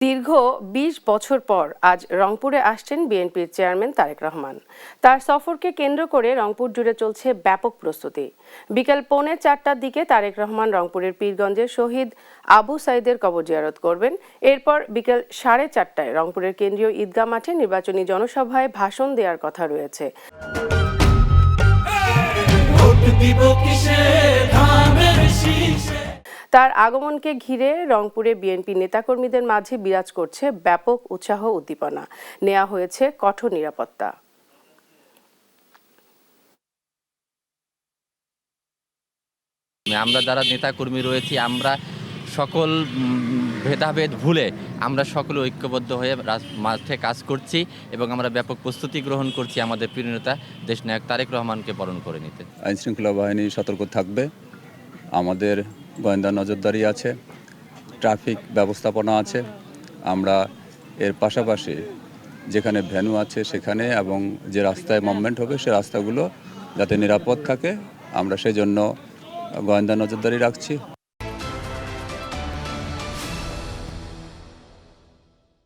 দীর্ঘ ২০ বছর পর আজ রংপুরে আসছেন বিএনপির চেয়ারম্যান তারেক রহমান। তার সফরকে কেন্দ্র করে রংপুর জুড়ে চলছে ব্যাপক প্রস্তুতি। বিকেল 3:45টার দিকে তারেক রহমান রংপুরের পীরগঞ্জের শহীদ আবু সাইদের কবর জিয়ারত করবেন। এরপর বিকেল 4:30টায় রংপুরের কেন্দ্রীয় ঈদগাহ মাঠে নির্বাচনী জনসভায় ভাষণ দেওয়ার কথা রয়েছে। তার আগমনকে ঘিরে রংপুরে বিএনপি নেতাকর্মীদের মাঝে বিরাজ করছে ব্যাপক উৎসাহ উদ্দীপনা। নেওয়া হয়েছে কঠোর নিরাপত্তা। আমরা যারা নেতাকর্মী রয়েছি আমরা সকল ভেদাভেদ ভুলে আমরা সকলে ঐক্যবদ্ধ হয়ে মাঠে কাজ করছি এবং আমরা ব্যাপক প্রস্তুতি গ্রহণ করছি আমাদের প্রিয় নেতা দেশনায়ক তারেক রহমানকে বরণ করে নিতে। আইনশৃঙ্খলা বাহিনী সতর্ক থাকবে, আমাদের গোয়েন্দা নজরদারি আছে, ট্রাফিক ব্যবস্থাপনা আছে। আমরা এর পাশাপাশি যেখানে ভেন্যু আছে সেখানে এবং যে রাস্তায় মুভমেন্ট হবে সে রাস্তাগুলো যাতে নিরাপদ থাকে আমরা সেই জন্য গোয়েন্দা নজরদারি রাখছি।